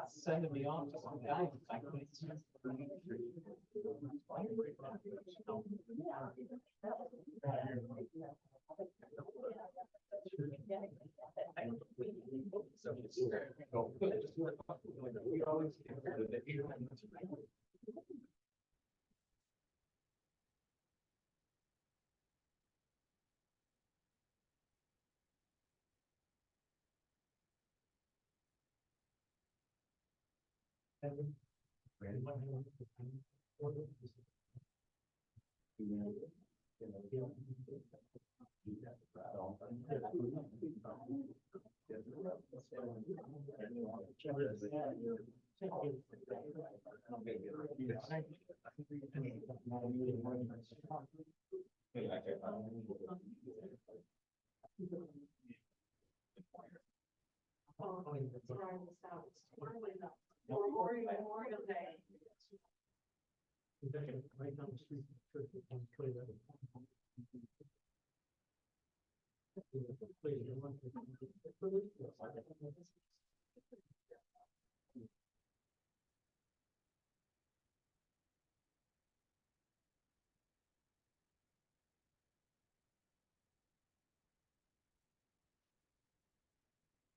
Sending me on to some guy. Memorial Day. Right down the street.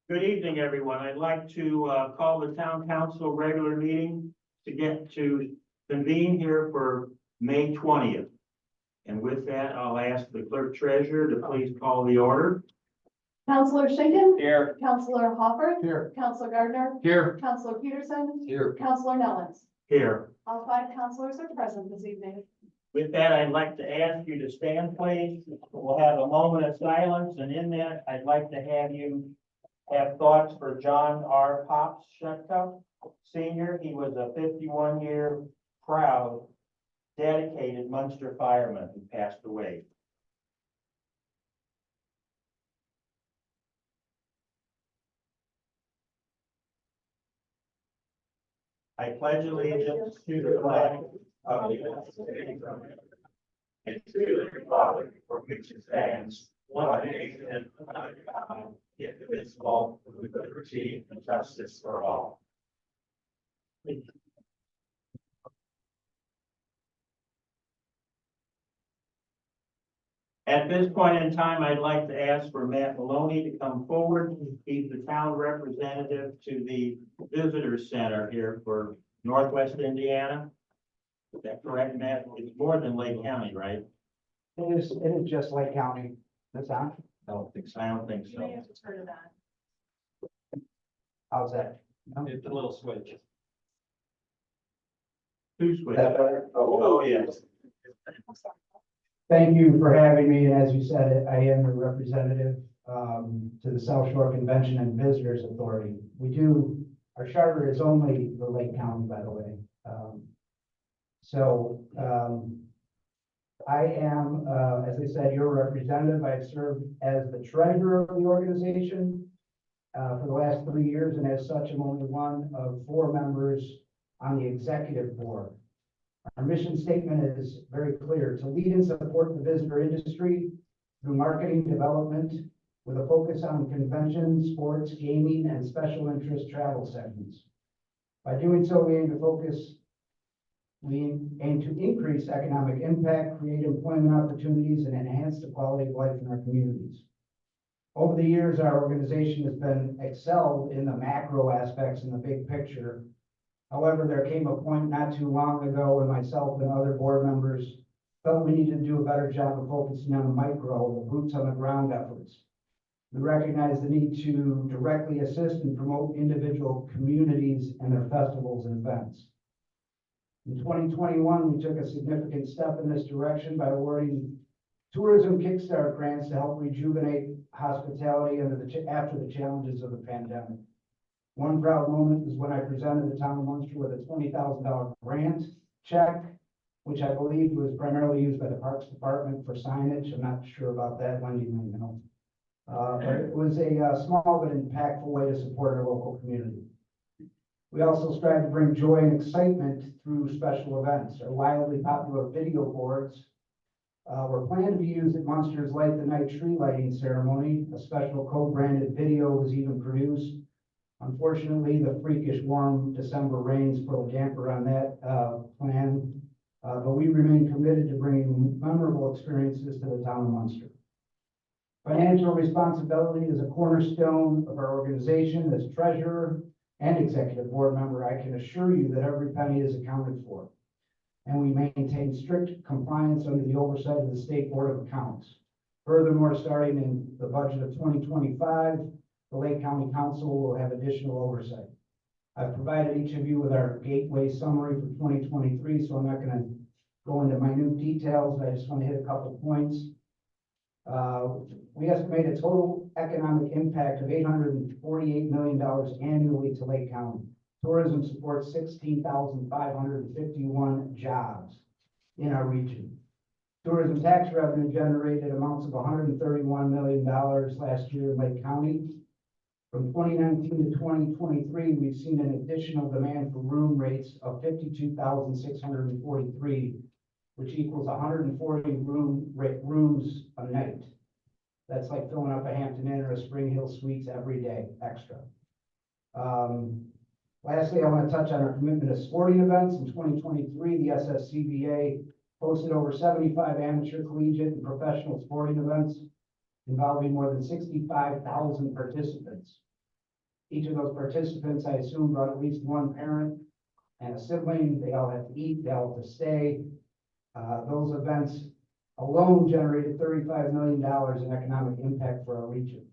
Good evening, everyone. I'd like to call the town council regular meeting to convene here for May 20th. And with that, I'll ask the clerk treasurer to please call the order. Councillor Schinkin. Here. Councillor Hopper. Here. Councillor Gardner. Here. Councillor Peterson. Here. Councillor Nellens. Here. All five councillors are present this evening. With that, I'd like to ask you to stand, please. We'll have a moment of silence, and in that, I'd like to have you have thoughts for John R. Pops Shutka, Senior. He was a 51-year proud, dedicated Munster fireman who passed away. I pledge allegiance to the flag of the United States of America and to the republic for which it stands, one nation, under God, indivisible, with liberty and justice for all. At this point in time, I'd like to ask for Matt Maloney to come forward. He's the town representative to the visitor center here for Northwest Indiana. Is that correct, Matt? It's more than Lake County, right? It is just Lake County. That's on. I don't think so. You may have to turn it on. How's that? It's a little switch. Two switch. That better? Oh, yes. Thank you for having me. And as you said, I am the representative to the South Shore Convention and Visitors Authority. Our charter is only the Lake County, by the way. I am, as I said, your representative. I've served as the treasurer of the organization for the last 3 years, and as such, I'm only one of 4 members on the executive board. Our mission statement is very clear: to lead and support the visitor industry through marketing development with a focus on convention, sports, gaming, and special interest travel segments. By doing so, we aim to increase economic impact, create employment opportunities, and enhance the quality of life in our communities. Over the years, our organization has been excelled in the macro aspects in the big picture. However, there came a point not too long ago when myself and other board members felt we needed to do a better job of focusing on the micro, the boots on the ground efforts. We recognize the need to directly assist and promote individual communities and their festivals and events. In 2021, we took a significant step in this direction by awarding tourism kickstart grants to help rejuvenate hospitality after the challenges of the pandemic. One proud moment is when I presented the town of Munster with a $20,000 grant check, which I believe was primarily used by the Parks Department for signage. I'm not sure about that, Wendy may know. But it was a small but impactful way to support our local community. We also strive to bring joy and excitement through special events. Our wildly popular video boards were planned to be used at Munster's Light the Night tree lighting ceremony. A special co-branded video was even produced. Unfortunately, the freakish warm December rains put a damper on that plan, but we remain committed to bringing memorable experiences to the town of Munster. Financial responsibility is a cornerstone of our organization. As treasurer and executive board member, I can assure you that every penny is accounted for, and we maintain strict compliance under the oversight of the State Board of Accounts. Furthermore, starting in the budget of 2025, the Lake County Council will have additional oversight. I've provided each of you with our gateway summary for 2023, so I'm not going to go into minute details, but I just want to hit a couple points. We estimate a total economic impact of $848 million annually to Lake County. Tourism supports 16,551 jobs in our region. Tourism tax revenue generated amounts of $131 million last year in Lake County. From 2019 to 2023, we've seen an additional demand for room rates of 52,643, which equals 140 rooms a night. That's like filling up a Hampton Inn or a Spring Hill Suites every day extra. Lastly, I want to touch on our commitment to sporting events. In 2023, the SSCBA hosted over 75 amateur, collegiate, and professional sporting events involving more than 65,000 participants. Each of those participants, I assume, brought at least one parent and a sibling. They all have to eat, they all have to stay. Those events alone generated $35 million in economic impact for our region.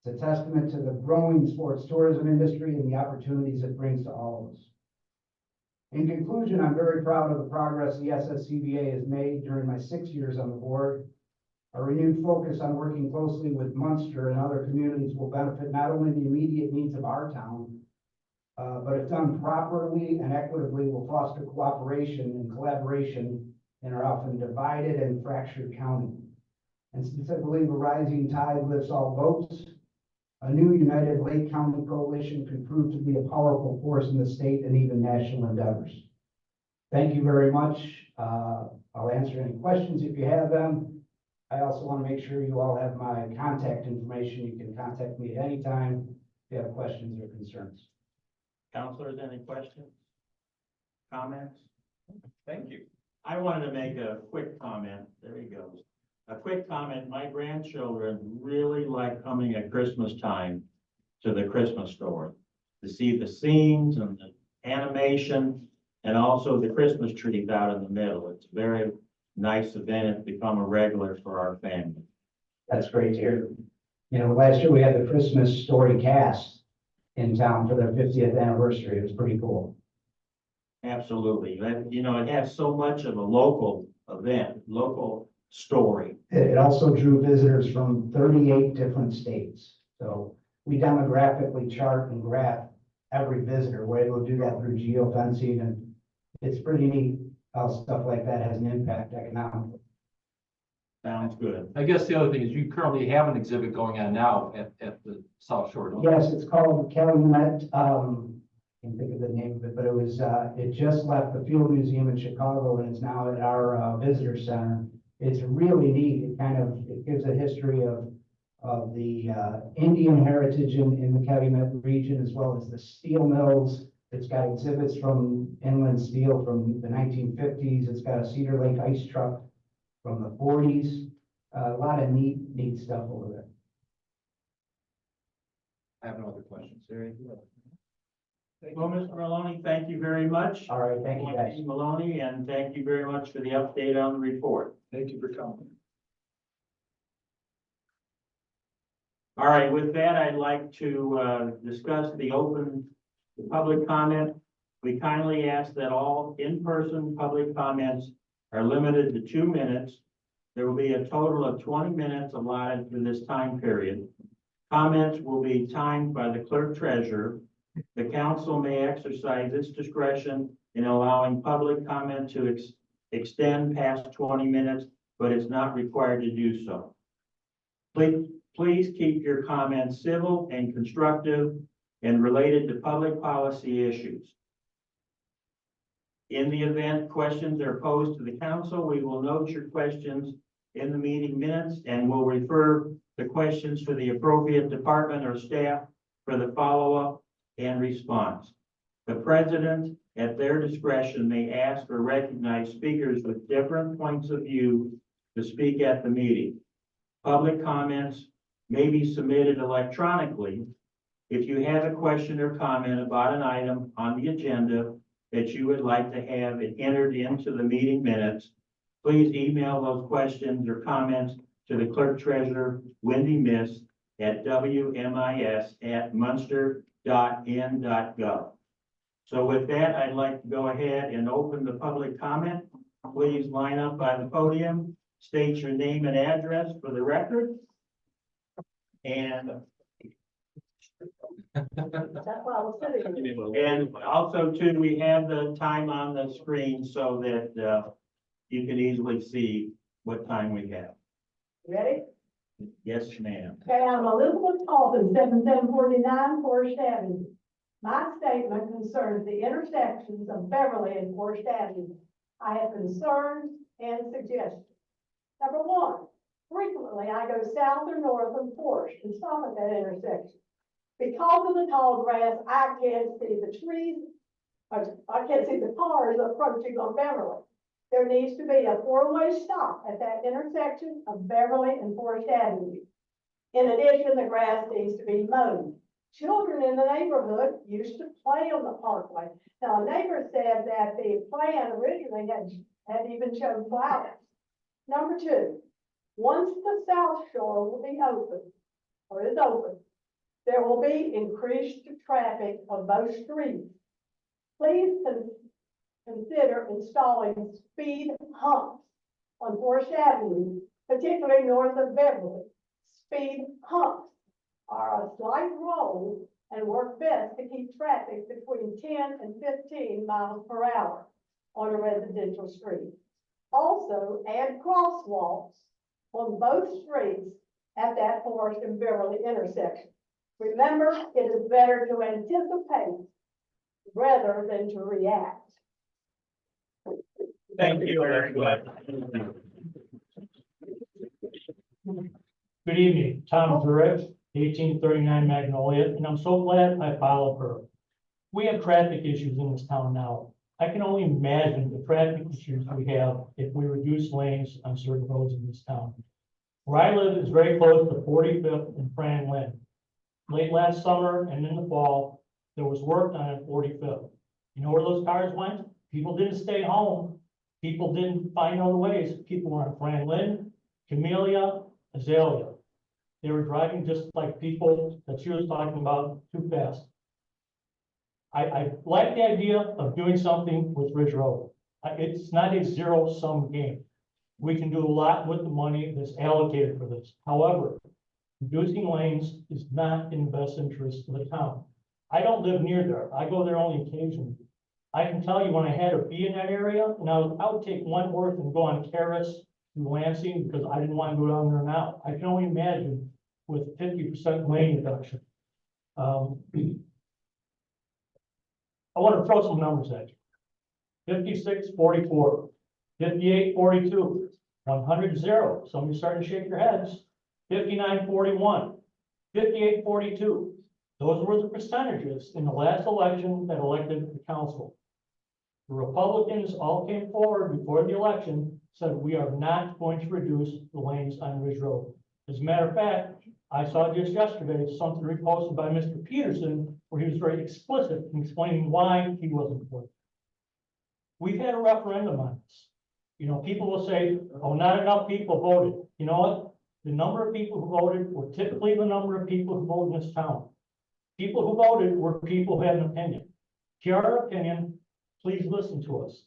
It's a testament to the growing sports tourism industry and the opportunities it brings to all of us. In conclusion, I'm very proud of the progress the SSCBA has made during my 6 years on the board. A renewed focus on working closely with Munster and other communities will benefit not only the immediate needs of our town, but if done properly and equitably, will foster cooperation and collaboration in our often divided and fractured county. And since I believe a rising tide lifts all boats, a new United Lake County Coalition can prove to be a powerful force in the state and even national endeavors. Thank you very much. I'll answer any questions if you have them. I also want to make sure you all have my contact information. You can contact me at any time if you have questions or concerns. Counselors, any questions? Comments? Thank you. I wanted to make a quick comment. There he goes. A quick comment. My grandchildren really like coming at Christmas time to the Christmas store to see the scenes and the animation and also the Christmas trees out in the middle. It's a very nice event. It's become a regular for our family. That's great to hear. You know, last year we had the Christmas Story cast in town for their 50th anniversary. It was pretty cool. Absolutely. And, you know, it has so much of a local event, local story. It also drew visitors from 38 different states. So we demographically chart and graph every visitor. We're able to do that through geofencing, and it's pretty neat how stuff like that has an impact economically. Sounds good. I guess the other thing is you currently have an exhibit going on now at the South Shore. Don't you? Yes, it's called Calumet. I can't think of the name of it, but it was, it just left the Field Museum in Chicago and it's now at our visitor center. It's really neat. It gives a history of the Indian heritage in the Calumet region, as well as the steel mills. It's got exhibits from inland steel from the 1950s. It's got a Cedar Lake ice truck from the 40s. A lot of neat stuff over there. I have no other questions. Well, Mr. Maloney, thank you very much. All right, thank you, guys. Mr. Maloney, and thank you very much for the update on the report. Thank you for coming. All right, with that, I'd like to discuss the public comment. We kindly ask that all in-person public comments are limited to 2 minutes. There will be a total of 20 minutes allotted for this time period. Comments will be timed by the clerk treasurer. The council may exercise its discretion in allowing public comment to extend past 20 minutes, but it's not required to do so. Please keep your comments civil and constructive and related to public policy issues. In the event questions are posed to the council, we will note your questions in the meeting minutes and will refer the questions to the appropriate department or staff for the follow-up and response. The president, at their discretion, may ask or recognize speakers with different points of view to speak at the meeting. Public comments may be submitted electronically. If you have a question or comment about an item on the agenda that you would like to have it entered into the meeting minutes, please email those questions or comments to the clerk treasurer, Wendy Miss, at wmis@munster.n.gov. So with that, I'd like to go ahead and open the public comment. Please line up by the podium, state your name and address for the record. And also too, we have the time on the screen so that you can easily see what time we have. Ready? Yes, ma'am. Okay, I'm Elizabeth Calton, 7749 Forest Avenue. My statement concerns the intersections of Beverly and Forest Avenue. I have concerns and suggestions. Number one, frequently I go south or north of Forest and stop at that intersection. Because of the tall grass, I can't see the trees, I can't see the cars approaching on Beverly. There needs to be a four-way stop at that intersection of Beverly and Forest Avenue. In addition, the grass needs to be mowed. Children in the neighborhood used to play on the parkway. Now, a neighbor said that the plan originally had even shown flowers. Number two, once the South Shore will be open, or is open, there will be increased traffic on both streets. Please consider installing speed humps on Forest Avenue, particularly north of Beverly. Speed humps are a slight roll and work best to keep traffic between 10 and 15 miles per hour on a residential street. Also, add crosswalks on both streets at that Forest and Beverly intersection. Remember, it is better to anticipate rather than to react. Thank you very much. Good evening, Tom Zurich, 1839 Magnolia, and I'm so glad I followed her. We have traffic issues in this town now. I can only imagine the traffic issues we have if we reduce lanes on certain roads in this town. Where I live is very close to 45th and Fran Lynn. Late last summer and in the fall, there was work done at 45th. You know where those cars went? People didn't stay home. People didn't find other ways. People were on Fran Lynn, Camellia, Azalea. They were driving just like people that she was talking about too fast. I like the idea of doing something with Ridge Road. It's not a zero-sum game. We can do a lot with the money that's allocated for this. However, reducing lanes is not in the best interest of the town. I don't live near there. I go there only occasionally. I can tell you when I had to be in that area, and I would take Wentworth and go on Caris to Lansing because I didn't want to go down there now. I can only imagine with 50% lane reduction. I want to throw some numbers at you. 56-44, 58-42, 100-0. Some of you starting to shake your heads. 59-41, 58-42. Those were the percentages in the last election that elected the council. The Republicans all came forward before the election, said we are not going to reduce the lanes on Ridge Road. As a matter of fact, I saw just yesterday something reposted by Mr. Peterson where he was very explicit in explaining why he wasn't for it. We've had a referendum on this. You know, people will say, oh, not enough people voted. You know what? The number of people who voted were typically the number of people who vote in this town. People who voted were people who had an opinion. Hear our opinion, please listen to us.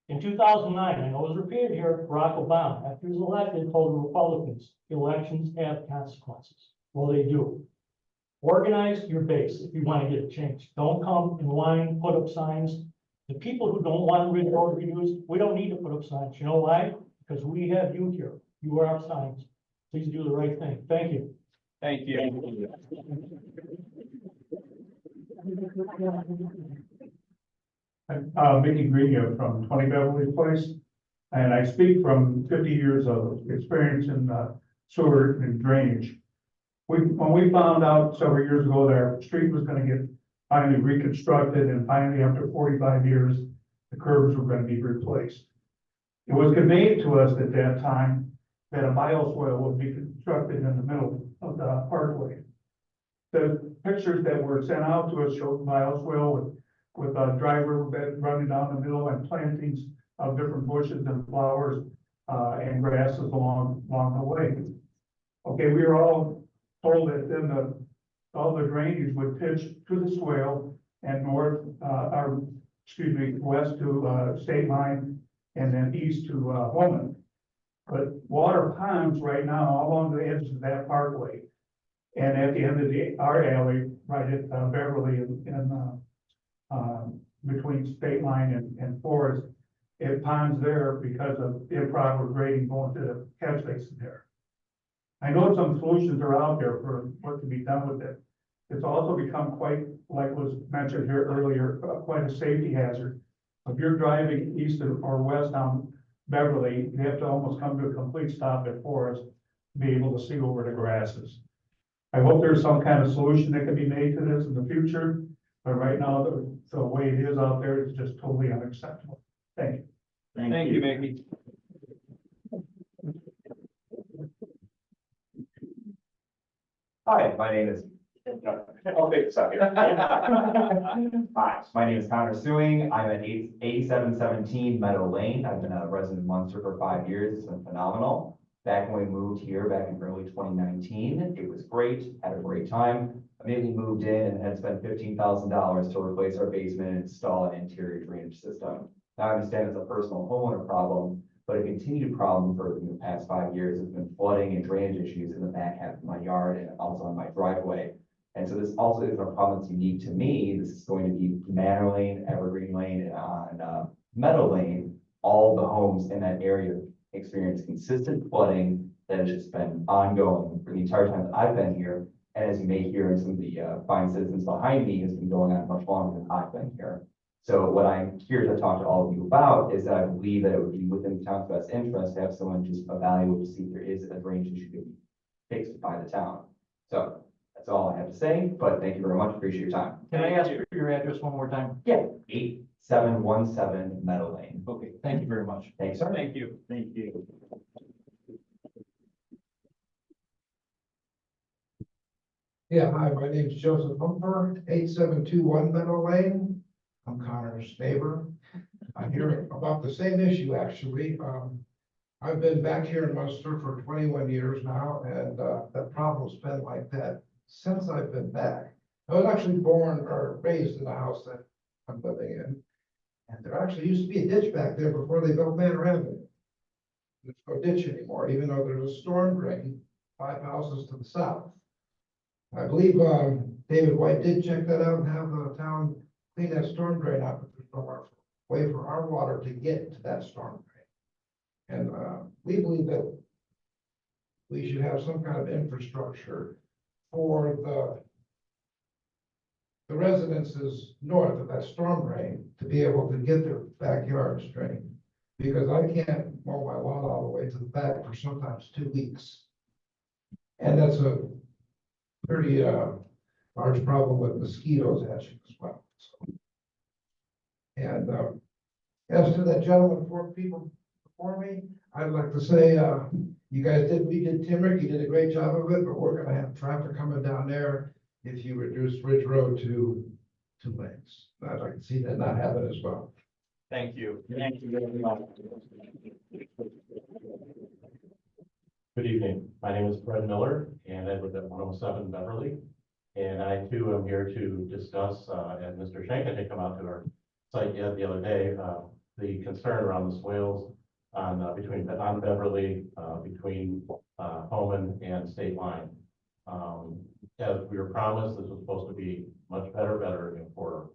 In 2009, I know it was repeated here, Barack Obama, after he was elected, told the Republicans, elections have consequences. Well, they do. Organize your base if you want to get a change. Don't come and whine, put up signs. The people who don't want to vote reduced, we don't need to put up signs. You know why? Because we have you here. You are our signs. Please do the right thing. Thank you. Thank you. I'm Mickey Green from 20 Beverly Place, and I speak from 50 years of experience in sewer and drainage. When we found out several years ago that our street was going to get finally reconstructed, and finally after 45 years, the curbs were going to be replaced. It was conveyed to us at that time that a bioswale would be constructed in the middle of the parkway. The pictures that were sent out to us showed bioswale with a driver bed running down the middle and plantings of different bushes and flowers and grasses along the way. Okay, we were all told that then all the drainage would pitch to the swale and west to State Line and then east to Holman. But water ponds right now along the edges of that parkway and at the end of our alley, right at Beverly and between State Line and Forest, it ponds there because of improper grading going to the catch basin there. I know some solutions are out there for what can be done with it. It's also become quite, like was mentioned here earlier, quite a safety hazard. If you're driving east or west on Beverly, you have to almost come to a complete stop at Forest to be able to see over the grasses. I hope there's some kind of solution that can be made to this in the future, but right now, the way it is out there is just totally unacceptable. Thank you. Thank you, Mickey. Hi, my name is. I'll take this out here. Hi, my name is Connor Sewing. I'm at 8717 Meadow Lane. I've been a resident of Munster for 5 years. It's been phenomenal. Back when we moved here back in early 2019, it was great, had a great time. Immediately moved in and had spent $15,000 to replace our basement and install an interior drainage system. Now I understand it's a personal homeowner problem, but a continued problem for the past 5 years has been flooding and drainage issues in the back half of my yard and also on my driveway. And so this also is a problem that's unique to me. This is going to be Manor Lane, Evergreen Lane, and on Meadow Lane. All the homes in that area experience consistent flooding that has just been ongoing for the entire time that I've been here. And as you may hear in some of the fine citizens behind me, has been going on much longer than I've been here. So what I'm here to talk to all of you about is that I believe that it would be within the town's best interest to have someone just evaluate to see if there is a drainage issue to be fixed by the town. So that's all I have to say, but thank you very much. Appreciate your time. Can I ask for your address one more time? Yeah, 8717 Meadow Lane. Okay, thank you very much. Thanks, sir. Thank you. Thank you. Yeah, hi, my name is Joseph Humper, 8721 Meadow Lane. I'm Connor's neighbor. I'm here about the same issue, actually. I've been back here in Munster for 21 years now, and that problem's been like that since I've been back. I was actually born or raised in the house that I'm living in. And there actually used to be a ditch back there before they built Manor Avenue. There's no ditch anymore, even though there's a storm drain 5 houses to the south. I believe David White did check that out and have the town clean that storm drain out, but there's no way for our water to get to that storm drain. And we believe that we should have some kind of infrastructure for the residences north of that storm drain to be able to get their backyards drained. Because I can't mow my lawn all the way to the back for sometimes 2 weeks. And that's a pretty large problem with mosquitoes hatching as well. So. And as to that gentleman, 4 people before me, I'd like to say You guys did, we did Timmerick, you did a great job of it, but we're gonna have traffic coming down there if you reduce Ridge Road to 2 lanes. I'd like to see that not happen as well. Thank you. Thank you very much. Good evening. My name is Fred Miller, and I live at 107 Beverly. And I too am here to discuss, as Mr. Schenken had come out to our site yet the other day, the concern around the swales on, on Beverly, between Homan and State Line. As we were promised, this was supposed to be much better for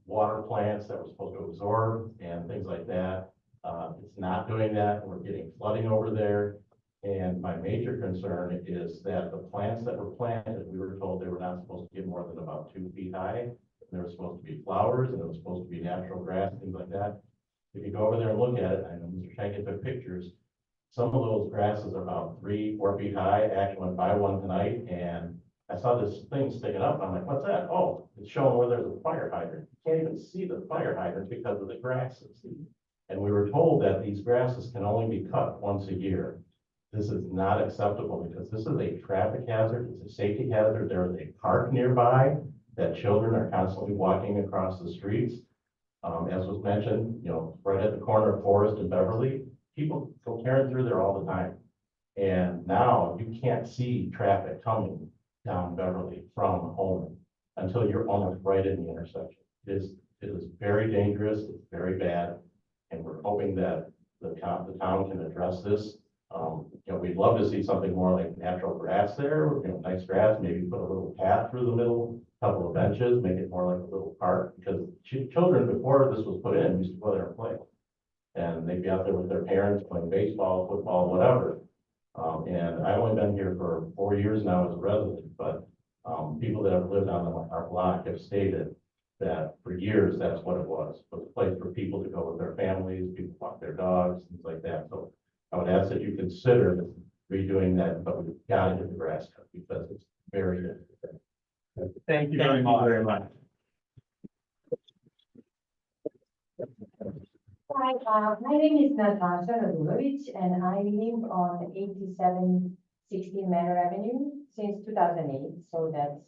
water plants that were supposed to absorb and things like that. It's not doing that. We're getting flooding over there. And my major concern is that the plants that were planted, we were told they were not supposed to get more than about 2 feet high. There were supposed to be flowers and it was supposed to be natural grass, things like that. If you go over there and look at it, I know Mr. Schenken took pictures. Some of those grasses are about 3-4 feet high. I actually went by one tonight and I saw this thing sticking up. I'm like, what's that? Oh, it's showing where there's a fire hydrant. You can't even see the fire hydrant because of the grasses. And we were told that these grasses can only be cut once a year. This is not acceptable because this is a traffic hazard. It's a safety hazard. There is a park nearby that children are constantly walking across the streets. As was mentioned, right at the corner of Forest and Beverly, people go tearing through there all the time. And now you can't see traffic coming down Beverly from home until you're almost right in the intersection. It is very dangerous. It's very bad. And we're hoping that the town can address this. We'd love to see something more like natural grass there, nice grass, maybe put a little path through the middle, a couple of benches, make it more like a little park, because children, before this was put in, used to go there and play. And they'd be out there with their parents playing baseball, football, whatever. And I've only been here for 4 years now as a resident, but people that have lived on our block have stated that for years, that's what it was a place for people to go with their families, people walk their dogs, things like that. So I would ask that you consider redoing that, but we've got to get the grass cut because it's very difficult. Thank you very much. Hi, my name is Natasha Radulovic, and I live on 8716 Manor Avenue since 2008, so that's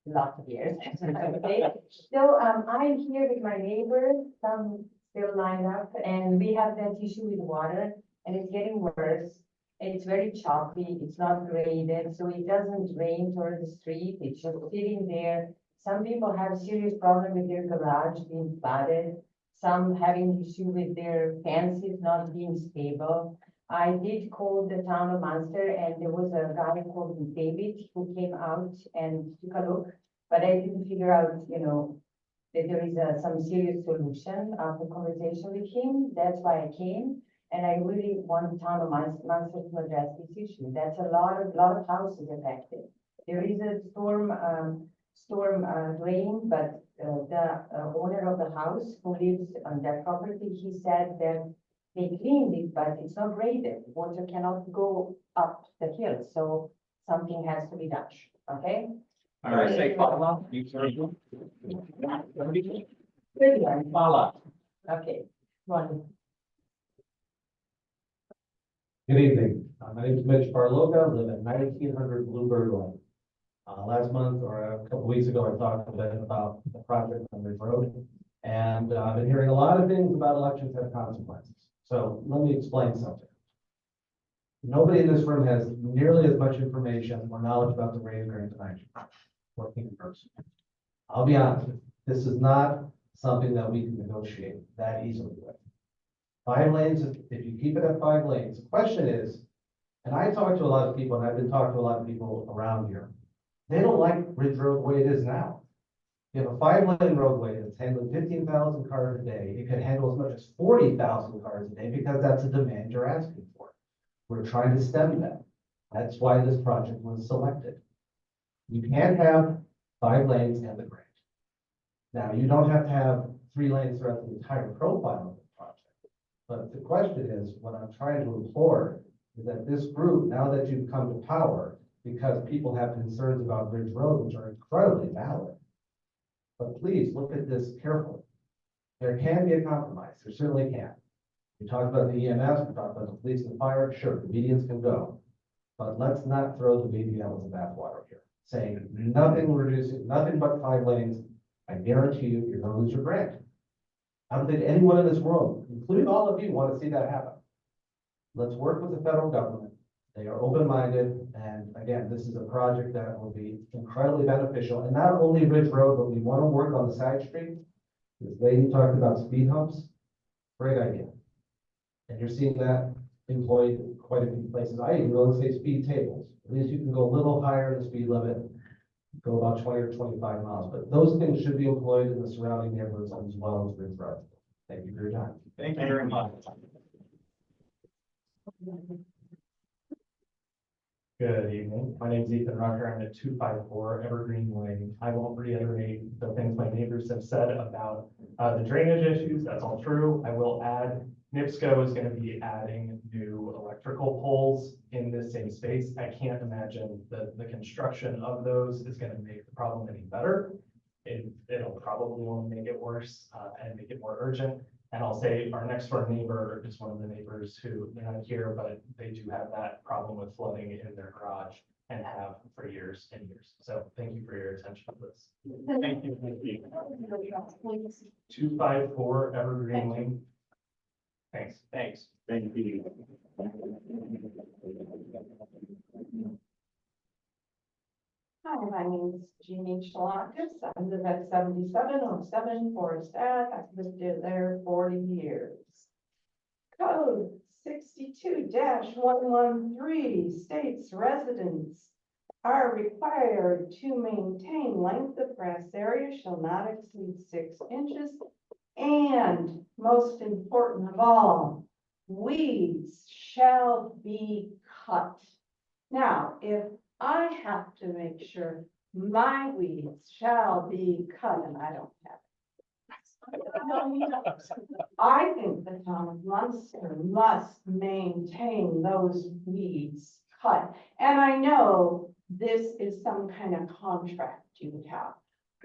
lots of years. Okay. So I'm here with my neighbors, some still lined up, and we have that issue with water, and it's getting worse. It's very choppy, it's not graded, so it doesn't drain toward the street, it's just sitting there. Some people have serious problem with their garage being flooded, some having issue with their fences not being stable. I did call the town of Munster, and there was a guy called David who came out and took a look, but I didn't figure out, that there is some serious solution after conversation with him. That's why I came. And I really want the town of Munster to address this issue. That's a lot of houses affected. There is a storm drain, but the owner of the house who lives on that property, he said that they cleaned it, but it's not graded. Water cannot go up the hill, so something has to be done, okay? All right, say Paula. You sir. Good one. Paula. Okay, one. Good evening. My name is Mitch Barloga. I live at 1900 Bluebird Lane. Last month or a couple weeks ago, I talked a bit about the project on Ridge Road. And I've been hearing a lot of things about elections have consequences. So let me explain something. Nobody in this room has nearly as much information or knowledge about the rain grant than I do. Working in person. I'll be honest, this is not something that we can negotiate that easily with. 5 lanes, if you keep it at 5 lanes, the question is, and I talk to a lot of people, and I've been talking to a lot of people around here, they don't like Ridge Road the way it is now. You have a 5-lane roadway that's handling 15,000 cars a day. It can handle as much as 40,000 cars a day because that's a demand you're asking for. We're trying to stem that. That's why this project was selected. You can't have 5 lanes and the grant. Now, you don't have to have 3 lanes throughout the entire profile of the project. But the question is, what I'm trying to implore is that this group, now that you've come to power, because people have concerns about Ridge Road, which are incredibly valid, but please look at this carefully. There can be a compromise. There certainly can. We talked about the EMS, we talked about the police and fire, sure, the medians can go. But let's not throw the baby out with the bathwater here, saying nothing reducing, nothing but 5 lanes. I guarantee you, you're gonna lose your grant. I don't think anyone in this room, including all of you, want to see that happen. Let's work with the federal government. They are open-minded, and again, this is a project that will be incredibly beneficial, and not only Ridge Road, but we want to work on the side street. This lady talked about speed humps, great idea. And you're seeing that employed quite a few places. I even go and say speed tables. At least you can go a little higher in the speed limit, go about 20 or 25 miles, but those things should be employed in the surrounding neighborhoods as well as Ridge Road. Thank you for your time. Thank you very much. Good evening. My name is Ethan Rucker. I'm at 254 Evergreen Lane. I won't reiterate the things my neighbors have said about the drainage issues. That's all true. I will add, NIPSCO is going to be adding new electrical poles in this same space. I can't imagine that the construction of those is going to make the problem any better. It'll probably only make it worse and make it more urgent. And I'll say our next door neighbor is one of the neighbors who, they're not here, but they do have that problem with flooding in their garage and have for years and years. So thank you for your attention to this. Thank you. Thank you. 254 Evergreen Lane. Thanks. Thanks. Thank you. Hi, my name is Jeannie Shalakis. I live at 7707 Forest Ave. I've lived there 40 years. Code 62-113 states residents are required to maintain length of grass area shall not exceed 6 inches. And most important of all, weeds shall be cut. Now, if I have to make sure my weeds shall be cut, and I don't have it. I think the town of Munster must maintain those weeds cut. And I know this is some kind of contract you would have,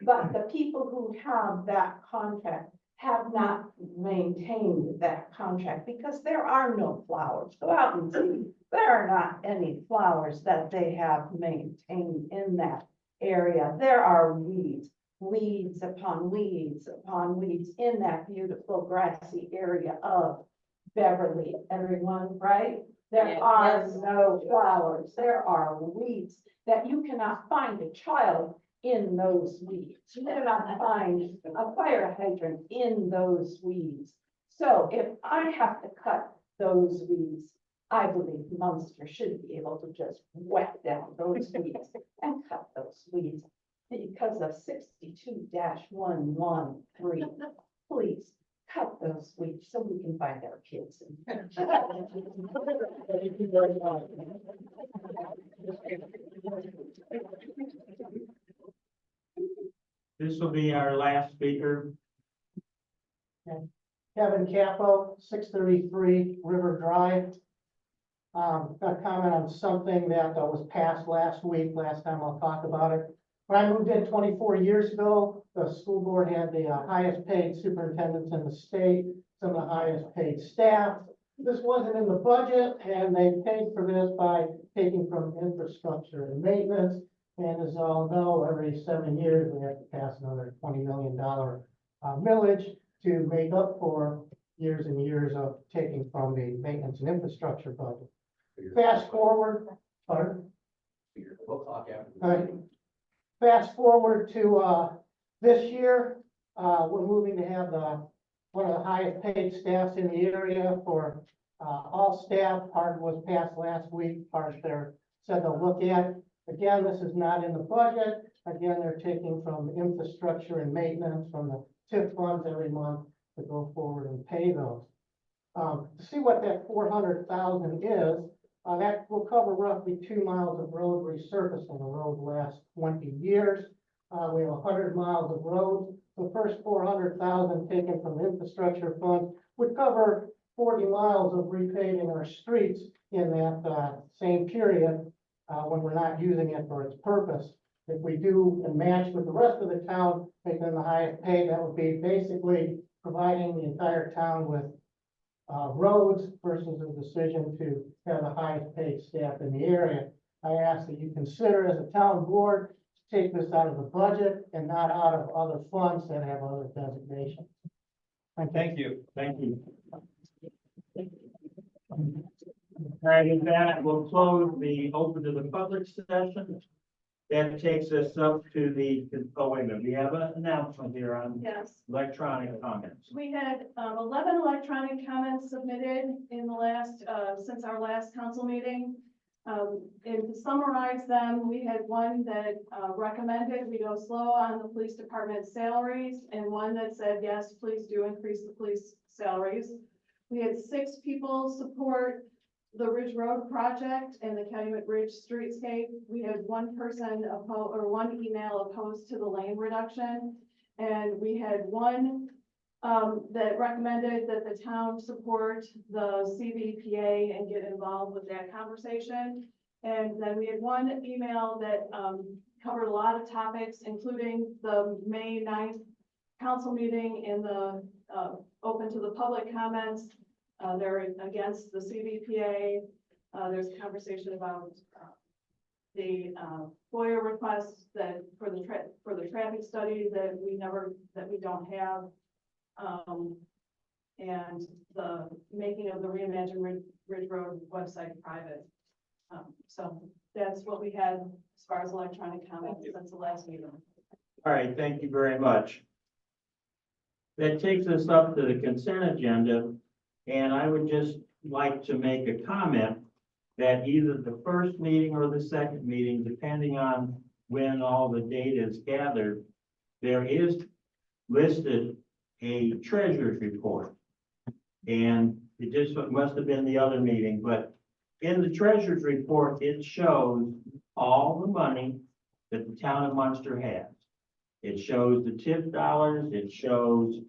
but the people who have that contract have not maintained that contract because there are no flowers. Go out and see. There are not any flowers that they have maintained in that area. There are weeds, weeds upon weeds upon weeds in that beautiful grassy area of Beverly, everyone, right? There Yes, are yes. no flowers. There are weeds that you cannot find a child in those weeds. You cannot find a fire hydrant in those weeds. So if I have to cut those weeds, I believe Munster should be able to just whack down those weeds and cut those weeds because of 62-113. Please cut those weeds so we can find our kids. This will be our last speaker. Kevin Capo, 633 River Drive. Gonna comment on something that was passed last time I'll talk about it. When I moved in 24 years ago, the school board had the highest paid superintendents in the state, some of the highest paid staff. This wasn't in the budget, and they paid for this by taking from infrastructure and maintenance. And as all know, every 7 years, we have to pass another $20 million millage to make up for years and years of taking from the maintenance and infrastructure budget. Fast forward, pardon? We'll talk after. Fast forward to this year, we're moving to have one of the highest paid staffs in the area for all staff. Part was passed last week, part they're said they'll look at. Again, this is not in the budget. Again, they're taking from infrastructure and maintenance from the TIF funds every month to go forward and pay those. To see what that 400,000 is, that will cover roughly 2 miles of road resurfacing. The road lasts 20 years. We have 100 miles of road. The first 400,000 taken from the infrastructure fund would cover 40 miles of repaving our streets in that same period when we're not using it for its purpose. If we do and match with the rest of the town, making them the highest pay, that would be basically providing the entire town with roads versus a decision to have the highest paid staff in the area. I ask that you consider as a town board, to take this out of the budget and not out of other funds that have other designations. Thank you. Thank you. All right, with that, we'll close the open to the public session. That takes us up to the, oh, wait a minute, we have an announcement here on Yes. electronic comments. We had 11 electronic comments submitted in the last, since our last council meeting. And to summarize them, we had one that recommended we go slow on the police department salaries, and one that said, yes, please do increase the police salaries. We had 6 people support the Ridge Road project and the Calumet Ridge streetscape. We had 1 person or 1 email opposed to the lane reduction. And we had 1 that recommended that the town support the CVPA and get involved with that conversation. And then we had 1 email that covered a lot of topics, including the May 9th council meeting and the open to the public comments. They're against the CVPA. There's a conversation about the FOIA requests that for the traffic study that we don't have. And the making of the Reimagine Ridge Road website private. So that's what we had as far as electronic comments since the last meeting. All right, thank you very much. That takes us up to the consent agenda, and I would just like to make a comment that either the first meeting or the second meeting, depending on when all the data is gathered, there is listed a treasurer's report. And it just must have been the other meeting, but in the treasurer's report, it shows all the money that the town of Munster has. It shows the tip dollars, it shows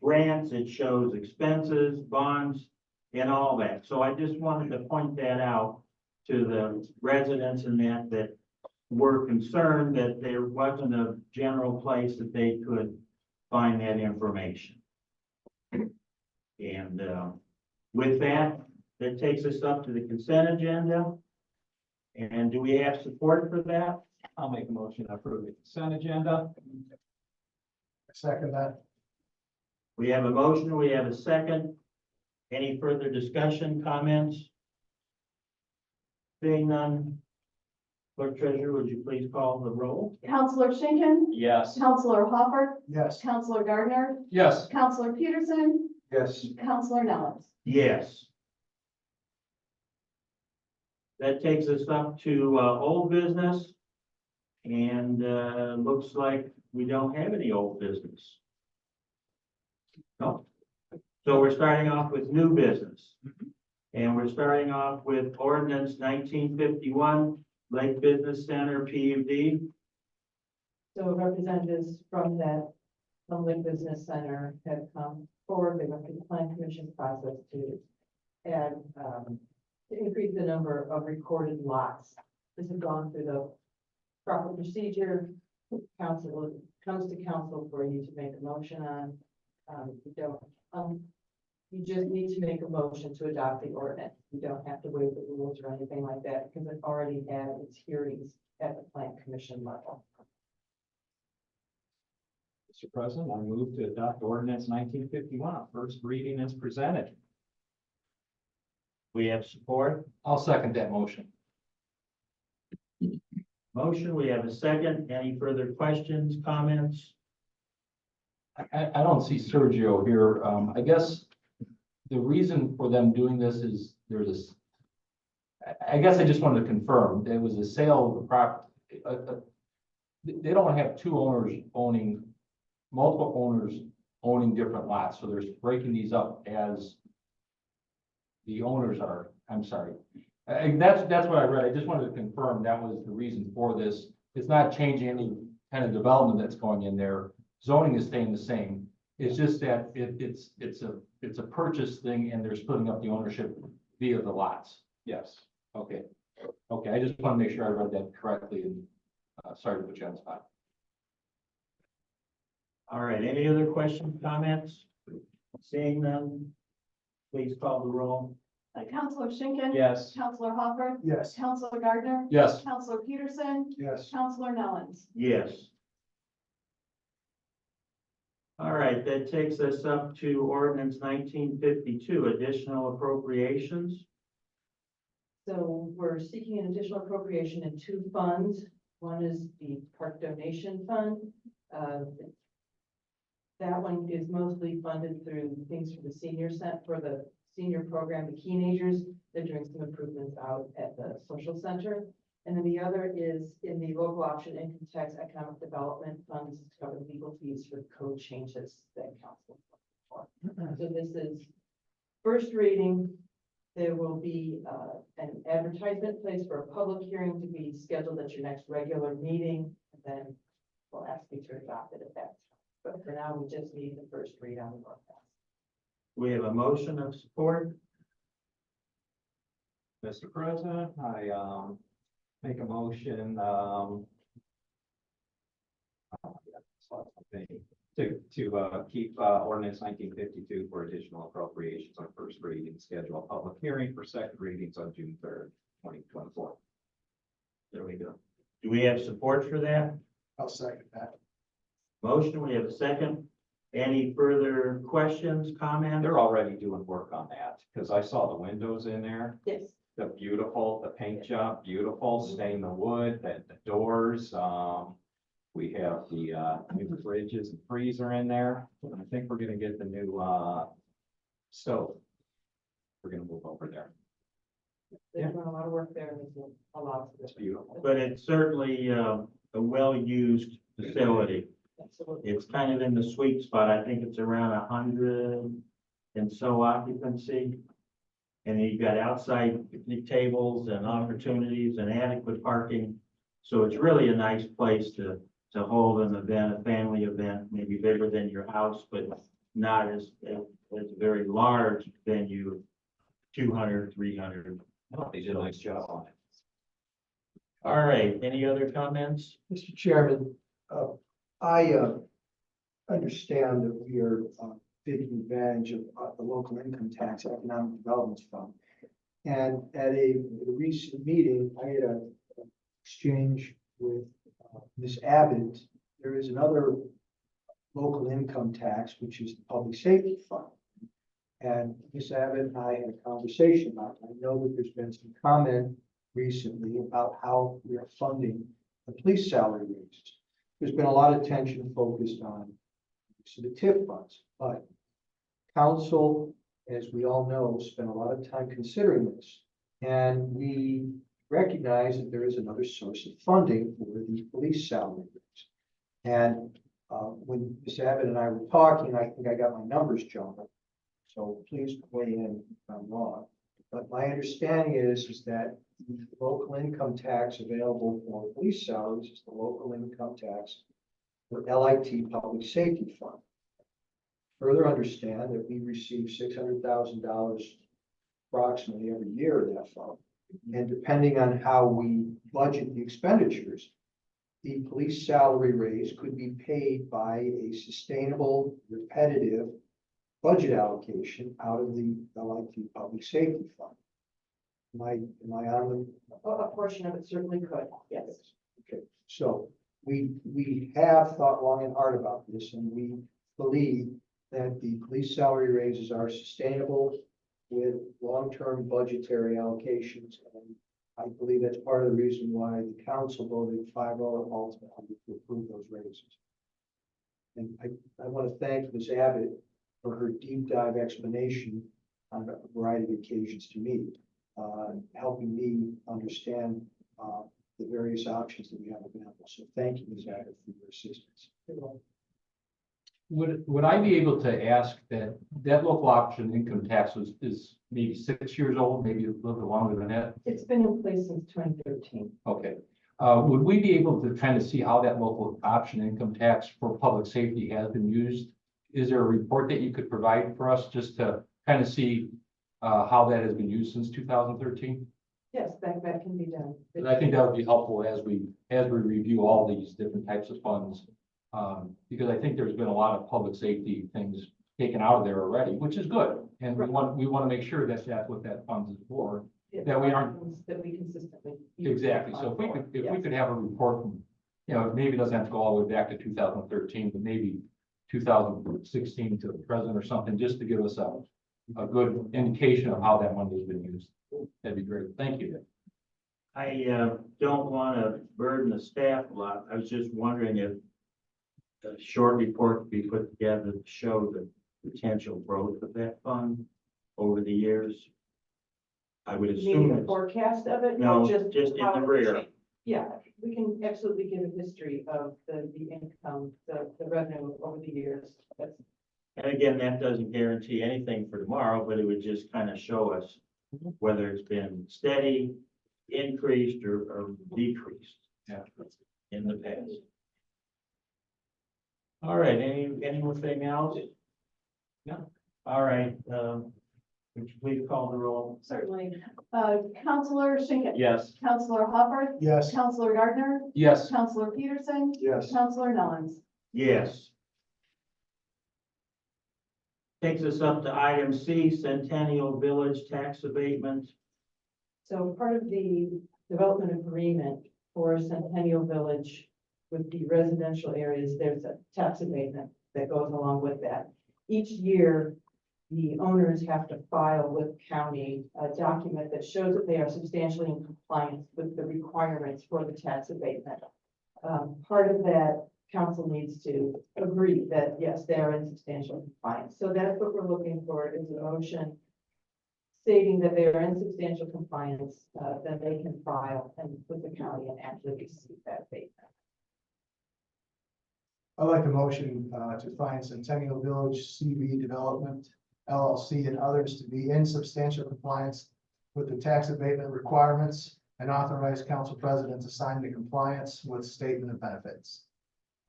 grants, it shows expenses, bonds, and all that. So I just wanted to point that out to the residents and that were concerned that there wasn't a general place that they could find that information. And with that, that takes us up to the consent agenda. And do we have support for that? I'll make a motion to approve the consent agenda. Second that. We have a motion, we have a second. Any further discussion, comments? Seeing none, Clerk Treasurer, would you please call the roll? Counselor Schinkin. Yes. Counselor Hopper. Yes. Counselor Gardner. Yes. Counselor Peterson. Yes. Counselor Nellens. Yes. That takes us up to old business. And looks like we don't have any old business. No. So we're starting off with new business. And we're starting off with ordinance 1951, Lake Business Center PUD. So representatives from that, from Lake Business Center have come forward, they went through the plan commission process to add, to increase the number of recorded lots. This has gone through the proper procedure. Council comes to council for you to make a motion on. You just need to make a motion to adopt the ordinance. You don't have to waive the rules or anything like that because it already had its hearings at the plan commission level. Mr. President, I move to adopt ordinance 1951 on first reading as presented. We have support. I'll second that motion. Motion, we have a second. Any further questions, comments? I don't see Sergio here. I guess the reason for them doing this is there's this. I guess I just wanted to confirm there was a sale of the property. They don't have 2 owners owning, multiple owners owning different lots. So they're breaking these up as the owners are. I'm sorry. That's what I read. I just wanted to confirm that was the reason for this. It's not changing any kind of development that's going in there. Zoning is staying the same. It's just that it's a purchase thing and they're splitting up the ownership via the lots. Yes. Okay. Okay. I just want to make sure I read that correctly and sorry to put you on the spot. All right. Any other questions, comments? Seeing none. please call the roll. Counselor Schinkin. Yes. Counselor Hopper. Yes. Counselor Gardner. Yes. Counselor Peterson. Yes. Counselor Nellens. Yes. All right, that takes us up to ordinance 1952, additional appropriations. So we're seeking an additional appropriation in two funds. One is the park donation fund. That one is mostly funded through things for the senior for the senior program, the teenagers. They're doing some improvements out at the social center. And then the other is in the local option income tax economic development funds to cover legal fees for code changes that council. So this is first reading. There will be an advertisement placed for a public hearing to be scheduled at your next regular meeting. And then we'll ask you to adopt it at that time. But for now, we just need the first read on the broadcast. We have a motion of support. Mr. President, I make a motion to keep ordinance 1952 for additional appropriations on first reading, schedule a public hearing for second readings on June 3rd, 2024. There we go. Do we have support for that? I'll second that. Motion, we have a second. Any further questions, comments? They're already doing work on that because I saw the windows in there. Yes. The beautiful, the paint job, beautiful, stain the wood, the doors. We have the new fridges and freezer in there. And I think we're gonna get the new stove. We're gonna move over there. They're doing a lot of work there. And there's a lot of. It's beautiful. But it's certainly a well-used facility. Absolutely. It's kind of in the sweet spot. I think it's around 100 and so occupancy. And you've got outside picnic tables and opportunities and adequate parking. So it's really a nice place to hold an event, a family event, maybe bigger than your house, but not as a very large venue, 200, 300. They did a nice job on it. All right, any other comments? Mr. Chairman, I understand that we are taking advantage of the local income tax economic development fund. And at a recent meeting, I had an exchange with Ms. Abbott. There is another local income tax, which is the public safety fund. And Ms. Abbott and I had a conversation about it. I know that there's been some comment recently about how we are funding the police salary raises. There's been a lot of attention focused on the TIF funds, but council, as we all know, spent a lot of time considering this. And we recognize that there is another source of funding for the police salary raise. And when Ms. Abbott and I were talking, I think I got my numbers jumbled. So please weigh in if I'm wrong. But my understanding is that the local income tax available for police salaries is the local income tax for LIT Public Safety Fund. Further understand that we receive $600,000 approximately every year in that fund. And depending on how we budget the expenditures, the police salary raise could be paid by a sustainable, repetitive budget allocation out of the LIT Public Safety Fund. Am I on the? A portion of it certainly could, yes. Okay, so we have thought long and hard about this, and we believe that the police salary raises are sustainable with long-term budgetary allocations. And I believe that's part of the reason why the council voted 5-0 ultimately to approve those raises. And I want to thank Ms. Abbott for her deep dive explanation on a variety of occasions to me, helping me understand the various options that we have available. So thank you, Ms. Abbott, for your assistance. Would I be able to ask that local option income tax is maybe 6 years old, maybe a little bit longer than that? It's been in place since 2013. Okay. Would we be able to kind of see how that local option income tax for public safety has been used? Is there a report that you could provide for us just to kind of see how that has been used since 2013? Yes, that can be done. And I think that would be helpful as we review all these different types of funds. Because I think there's been a lot of public safety things taken out of there already, which is good. And we want to make sure that that's what that fund is for. That we aren't- That we consistently. use Exactly. the So if fund we for. could have a report from, maybe it doesn't have to go all the way back to 2013, but maybe 2016 to the present or something, just to give us a good indication of how that money has been used. That'd be great. Thank you. I don't want to burden the staff a lot. I was just wondering if a short report could be put together to show the potential growth of that fund over the years. I would You assume mean a it's, forecast of it? no, or just in how the it rear. changed? Yeah, we can absolutely give a history of the income, the revenue over the years. That's, And again, that doesn't guarantee anything for tomorrow, but it would just kind of show us whether it's been steady, increased, or decreased. Yeah. In the past. All right, anything else? No. All right, would you please call the roll? Certainly. Counselor Schinkin. Yes. Counselor Hopper. Yes. Counselor Gardner. Yes. Counselor Peterson. Yes. Counselor Nellens. Yes. Takes us up to item C, Centennial Village tax abatement. so part of the development agreement for Centennial Village with the residential areas, there's a tax abatement that goes along with that. Each year, the owners have to file with county a document that shows that they are substantially in compliance with the requirements for the tax abatement. Part of that, council needs to agree that, yes, they are in substantial compliance. So that's what we're looking for, is a motion stating that they are in substantial compliance, then they can file and with the county and actually receive that abatement. I'd like a motion to find Centennial Village CV Development LLC and others to be in substantial compliance with the tax abatement requirements and authorize council president to sign the compliance with statement of benefits.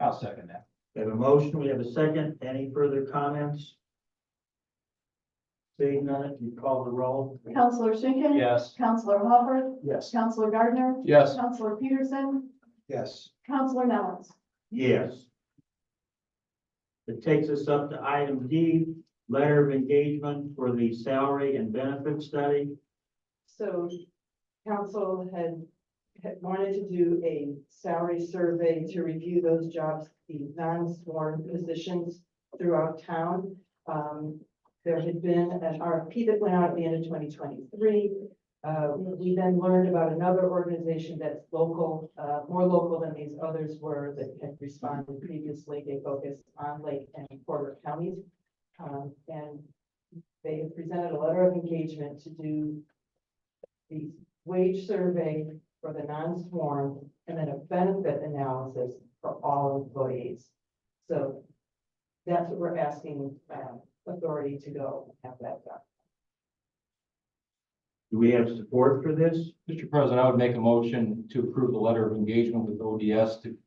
I'll second that. We have a motion, we have a second. Any further comments? Seeing none, you call the roll. Counselor Schinkin. Yes. Counselor Hopper. Yes. Counselor Gardner. Yes. Counselor Peterson. Yes. Counselor Nellens. Yes. It takes us up to item D, letter of engagement for the salary and benefit study. So council had wanted to do a salary survey to review those jobs, the non-sworn positions throughout town. There had been an RFP that went out at the end of 2023. We then learned about another organization that's local, more local than these others were that had responded previously. They focused on Lake and Porter counties. And they have presented a letter of engagement to do the wage survey for the non-sworn and then a benefit analysis for all employees. So that's what we're asking authority to go have that done. Do we have support for this? Mr. President, I would make a motion to approve the letter of engagement with ODS to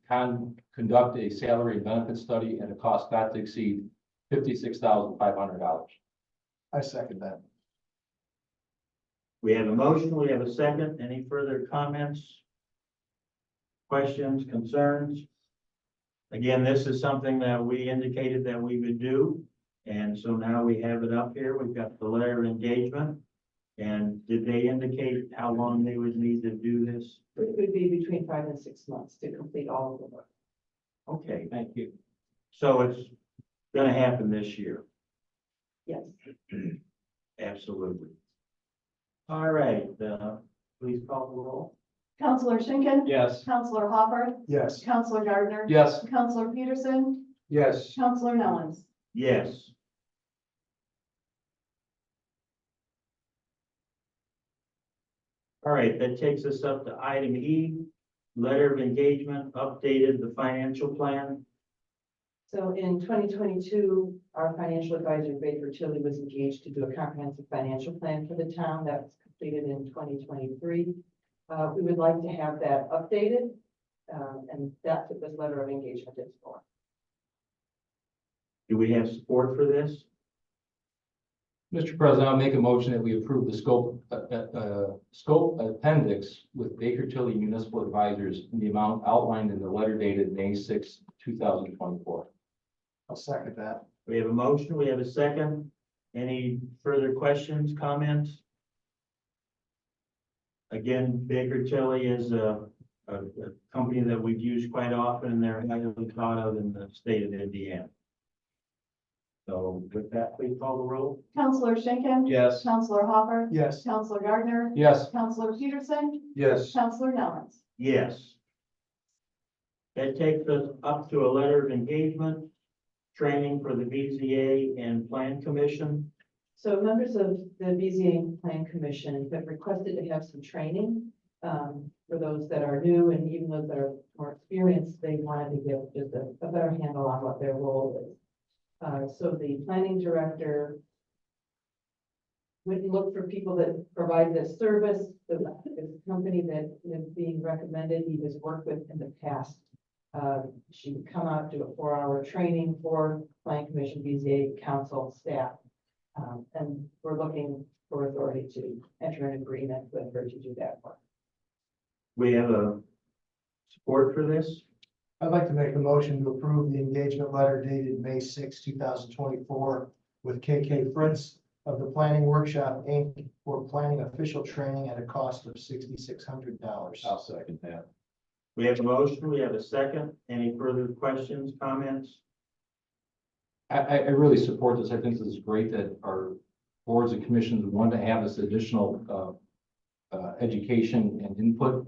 conduct a salary and benefit study at a cost not to exceed $56,500. I second that. We have a motion, we have a second. Any further comments? Questions, concerns? Again, this is something that we indicated that we would do. And so now we have it up here. We've got the letter of engagement. And did they indicate how long they would need to do this? It would be between 5 and 6 months to complete all of the work. Okay, thank you. So it's gonna happen this year. Yes. Absolutely. All right, please call the roll. Counselor Schinkin. Yes. Counselor Hopper. Yes. Counselor Gardner. Yes. Counselor Peterson. Yes. Counselor Nellens. Yes. All right, that takes us up to item E, letter of engagement, updated the financial plan. So in 2022, our financial advisor, Baker Tilly, was engaged to do a comprehensive financial plan for the town that was completed in 2023. We would like to have that updated, and that's what this letter of engagement is for. Do we have support for this? Mr. President, I'll make a motion that we approve the scope appendix with Baker Tilly Municipal Advisors in the amount outlined in the letter dated May 6, 2024. I'll second that. We have a motion, we have a second. Any further questions, comments? Again, Baker Tilly is a company that we've used quite often, and they're highly thought of in the state of Indiana. So with that, please call the roll. Counselor Schinkin. Yes. Counselor Hopper. Yes. Counselor Gardner. Yes. Counselor Peterson. Yes. Counselor Nellens. Yes. That takes us up to a letter of engagement, training for the BZA and Plan Commission. So members of the BZA Plan Commission have requested to have some training for those that are new and even those that are more experienced. They wanted to get just a better handle on what their role is. So the planning director would look for people that provide this service. The company that is being recommended, he has worked with in the past. She would come out, do a 4-hour training for Plan Commission, BZA, council, staff. And we're looking for authority to enter an agreement with her to do that work. We have a support for this. I'd like to make a motion to approve the engagement letter dated May 6, 2024 with KK Fritz of the Planning Workshop, Inc. for planning official training at a cost of $6,600. I'll second that. We have a motion, we have a second. Any further questions, comments? I really support this. I think this is great that our boards and commissions want to have this additional education and input.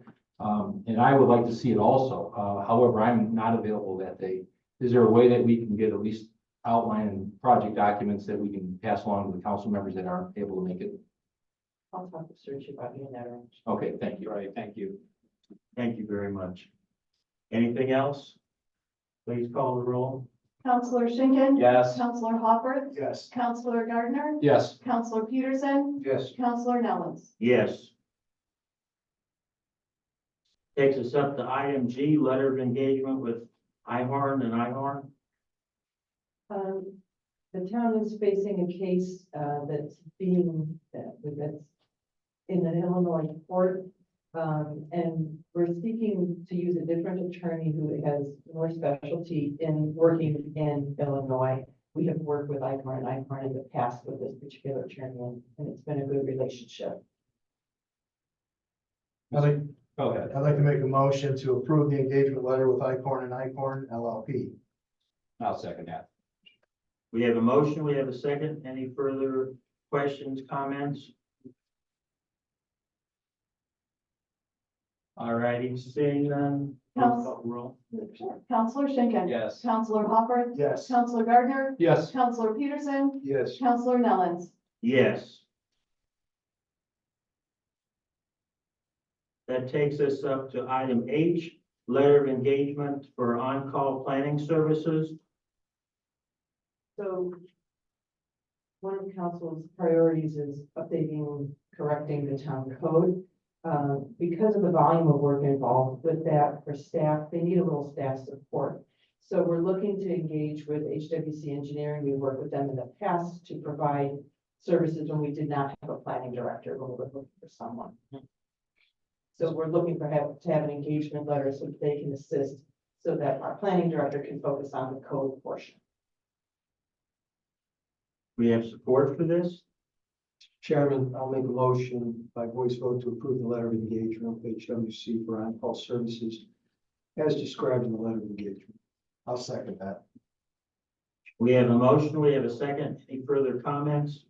And I would like to see it also. However, I'm not available that day. Is there a way that we can get at least outline and project documents that we can pass along to the council members that aren't able to make it? I'll talk to Serge about doing that. Okay, thank you. Right, thank you. Thank you very much. Anything else? Please call the roll. Counselor Schinkin. Yes. Counselor Hopper. Yes. Counselor Gardner. Yes. Counselor Peterson. Yes. Counselor Nellens. Yes. Takes us up to item G, letter of engagement with Ihorn and Ihorn. The town is facing a case that's in an Illinois court. And we're seeking to use a different attorney who has more specialty in working in Illinois. We have worked with Ihorn and Ihorn in the past with this particular attorney, and it's been a good relationship. Go ahead. I'd like to make a motion to approve the engagement letter with Icorn and Icorn LLP. I'll second that. We have a motion, we have a second. Any further questions, comments? All righty, seeing none. Please call the roll. Counselor Schinkin. Yes. Counselor Hopper. Yes. Counselor Gardner. Yes. Counselor Peterson. Yes. Counselor Nellens. Yes. That takes us up to item H, letter of engagement for on-call planning services. So one of the council's priorities is updating, correcting the town code. Because of the volume of work involved with that for staff, they need a little staff support. So we're looking to engage with HWC Engineering. We worked with them in the past to provide services when we did not have a planning director, when we were looking for someone. So we're looking for to have an engagement letter so that they can assist, so that our planning director can focus on the code portion. We have support for this. Chairman, I'll make a motion by voice vote to approve the letter of engagement with HWC for on-call services as described in the letter of engagement. I'll second that. We have a motion, we have a second. Any further comments?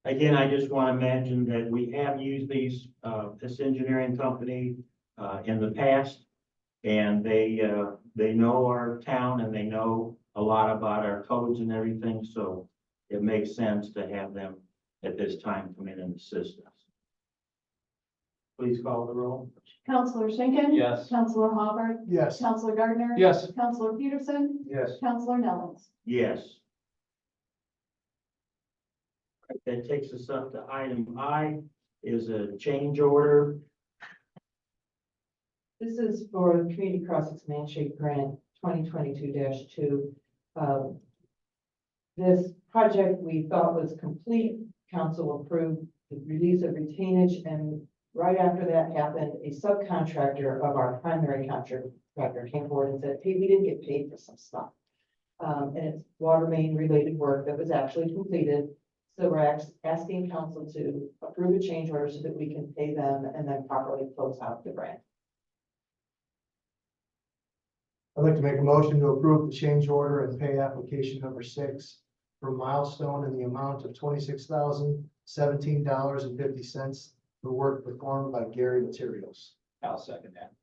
Again, I just want to mention that we have used this engineering company, in the past. And they know our town and they know a lot about our codes and everything, so it makes sense to have them at this time come in and assist us. Please call the roll. Counselor Schinkin. Yes. Counselor Hopper. Yes. Counselor Gardner. Yes. Counselor Peterson. Yes. Counselor Nellens. Yes. That takes us up to item I, is a change order. This is for Community Crossings Handshake Grant 2022-2. This project we thought was complete. Council approved the release of retainage, and right after that happened, a subcontractor of our primary contractor came forward and said, hey, we didn't get paid for some stuff. And it's water main related work that was actually completed. So we're asking council to approve a change order so that we can pay them and then properly close out the grant. I'd like to make a motion to approve the change order and pay application number 6 for Milestone in the amount of $26,017.50 for work performed by Gary Materials. I'll second that.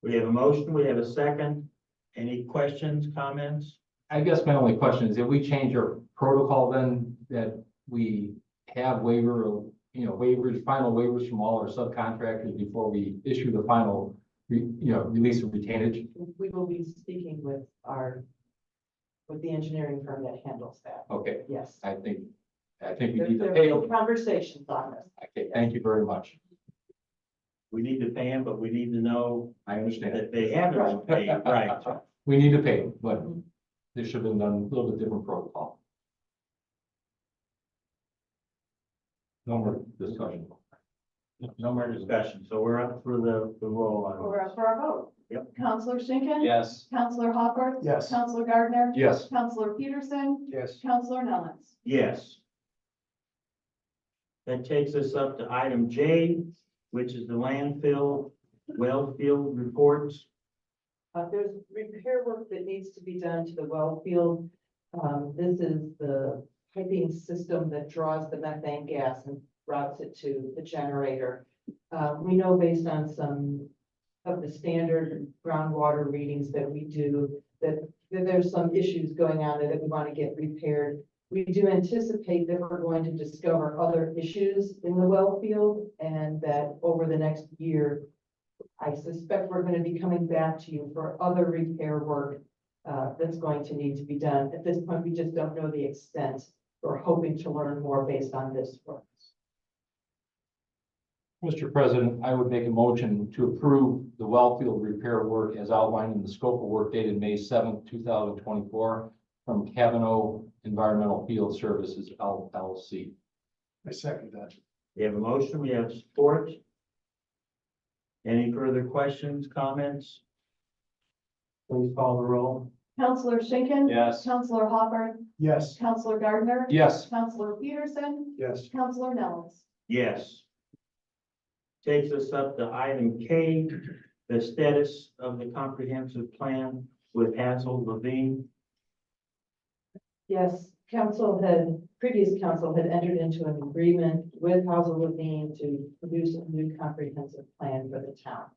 We have a motion, we have a second. Any questions, comments? I guess my only question is, if we change our protocol then, that we have waiver of, waivers, final waivers from all our subcontractors before we issue the final, release of retainage? We will be speaking with the engineering firm that handles that. Okay, Yes. I think we There need to there pay have them. been conversations on this. Okay, thank you very much. We need to pay them, but we need to know I understand. that they haven't been paid, right? We need to pay, but this should have been done a little bit different protocol. No more discussion. No more discussion, so we're up for the roll on We're up for our vote. Yep. Counselor Schinkin. Yes. Counselor Hopper. Yes. Counselor Gardner. Yes. Counselor Peterson. Yes. Counselor Nellens. Yes. That takes us up to item J, which is the landfill well field reports. There's repair work that needs to be done to the well field. This is the piping system that draws the methane gas and routes it to the generator. We know based on some of the standard groundwater readings that we do, that there's some issues going on there that we want to get repaired. We do anticipate that we're going to discover other issues in the well field, and that over the next year, I suspect we're going to be coming back to you for other repair work that's going to need to be done. At this point, we just don't know the extent. We're hoping to learn more based on this work. Mr. President, I would make a motion to approve the well field repair work as outlined in the scope of work dated May 7th, 2024 from Cavanaugh Environmental Field Services LLC. I second that. We have a motion, we have support. Any further questions, comments? Please call the roll. Counselor Schinkin. Yes. Counselor Hopper. Yes. Counselor Gardner. Yes. Counselor Peterson. Yes. Counselor Nellens. Yes. Takes us up to item K, the status of the comprehensive plan with Hazel Levine. Yes, previous council had entered into an agreement with Housel Levine to produce a new comprehensive plan for the town.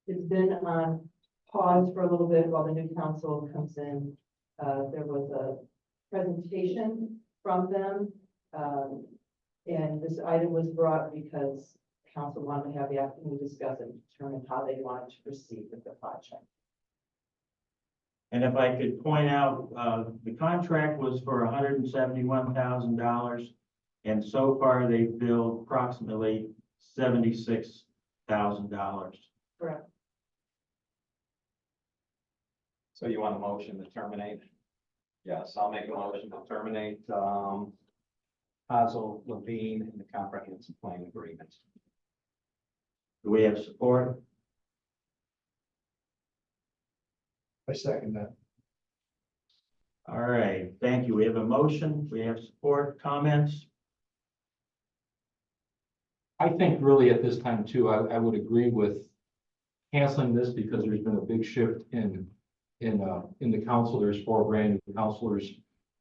It's been on pause for a little bit while the new council comes in. There was a presentation from them. And this item was brought because council wanted to have the opportunity to discuss and determine how they wanted to proceed with the project. And if I could point out, the contract was for $171,000. And so far they've billed approximately $76,000. Correct. So you want a motion to terminate? Yes, I'll make a motion to terminate, Hazel Levine and the comprehensive plan agreement. Do we have support? I second that. All right, thank you. We have a motion, we have support, comments? I think really at this time too, I would agree with canceling this because there's been a big shift in the council. There's 4 brand new councilors.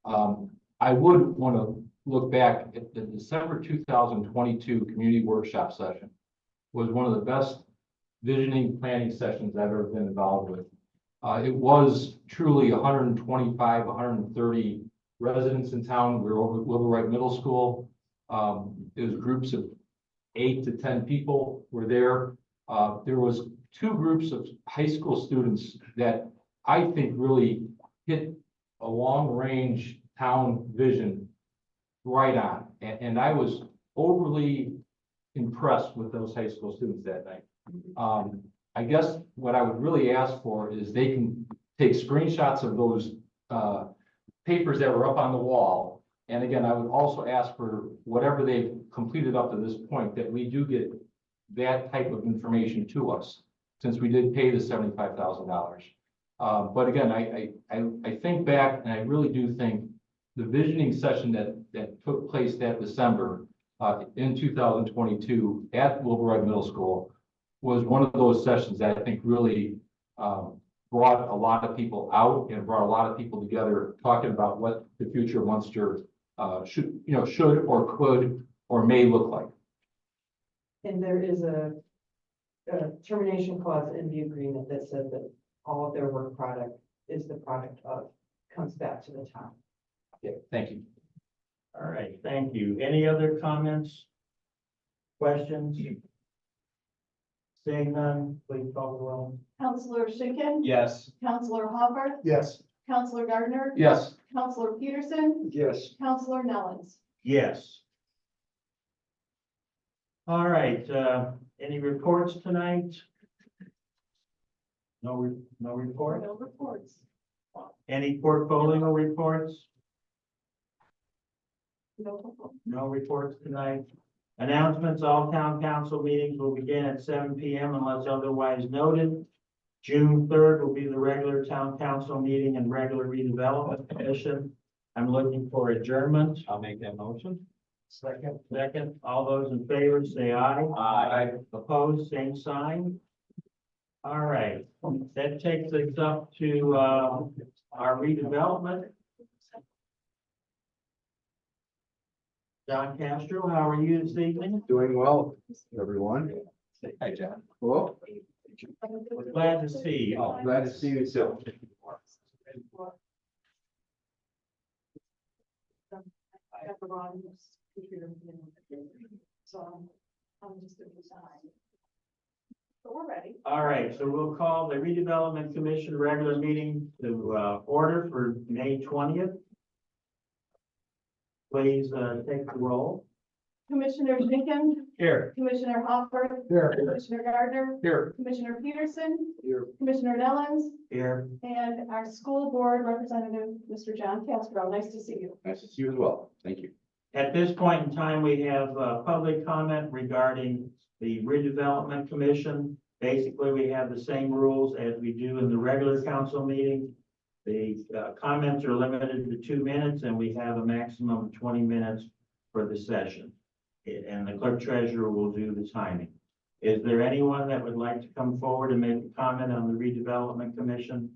I would want to look back at the December 2022 community workshop session was one of the best visioning planning sessions I've ever been involved with. It was truly 125, 130 residents in town. We were over at Little Wright Middle School. It was groups of 8 to 10 people were there. There was 2 groups of high school students that I think really hit a long range town vision right on. And I was overly impressed with those high school students that night. I guess what I would really ask for is they can take screenshots of those papers that were up on the wall. And again, I would also ask for whatever they've completed up to this point, that we do get that type of information to us. since we did pay the $75,000. But again, I think back, and I really do think the visioning session that took place that December in 2022 at Wilbraham Middle School was one of those sessions that I think really brought a lot of people out and brought a lot of people together, talking about what the future of Munster should or could or may look like. And there is a termination clause in the agreement that says that all of their work product is the product of, comes back to the town. Okay, thank you. All right, thank you. Any other comments? Questions? Seeing none, please call the roll. Counselor Schinkin. Yes. Counselor Hopper. Yes. Counselor Gardner. Yes. Counselor Peterson. Yes. Counselor Nellens. Yes. All right, any reports tonight? No report? No reports. Any portfolio reports? No. No reports tonight. Announcements, all town council meetings will begin at 7 p.m. unless otherwise noted. June 3rd will be the regular town council meeting and regular redevelopment commission. I'm looking for adjournment. I'll make that motion. Second, all those in favor say aye. Aye. Opposed, same sign. All right, that takes us up to, our redevelopment. John Castro, how are you this evening? Doing well, everyone. Hi, John. Well, We're glad to see you. glad to see you too. I got the wrong computer. So I'm just gonna sign. So we're ready. All right, so we'll call the redevelopment commission regular meeting to, order for May 20th. Please, take the roll. Commissioner Schinkin. Here. Commissioner Hopper. Here. Commissioner Gardner. Here. Commissioner Peterson. Here. Commissioner Nellens. Here. And our school board representative, Mr. John Castro. Nice to see you. Nice to see you as well. Thank you. At this point in time, we have, public comment regarding the redevelopment commission. Basically, we have the same rules as we do in the regular council meeting. The, comments are limited to 2 minutes and we have a maximum of 20 minutes for the session. And the clerk treasurer will do the timing. Is there anyone that would like to come forward and make a comment on the redevelopment commission?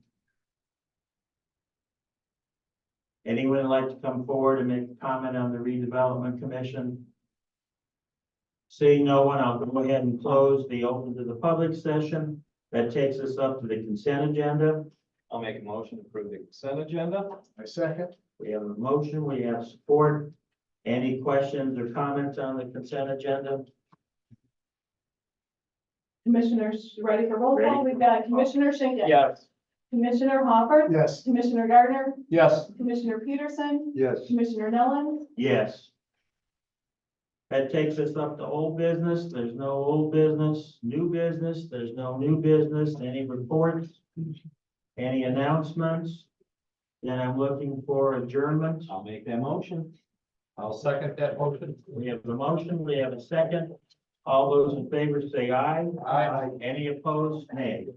Anyone would like to come forward and make a comment on the redevelopment commission? Seeing no one, I'll go ahead and close the open to the public session. That takes us up to the consent agenda. I'll make a motion to approve the consent agenda. My second. We have a motion, we have support. Any questions or comments on the consent agenda? Commissioners, ready for roll call? Ready. We've got Commissioner Schinkin. Yes. Commissioner Hopper. Yes. Commissioner Gardner. Yes. Commissioner Peterson. Yes. Commissioner Nellens. Yes. That takes us up to old business. There's no old business, new business. There's no new business. Any reports? Any announcements? Then I'm looking for adjournment. I'll make that motion. I'll second that motion. We have the motion. We have a second. All those in favor say aye. Aye. Any opposed? Nay.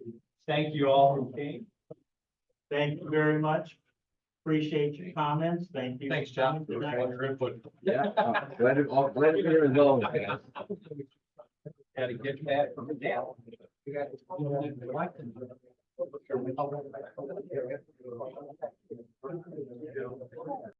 Thank you all who came. Thank you very much. Appreciate your comments. Thank you. Thanks, John. Good night. Yeah. Glad to hear it all. Gotta get that from the down. You got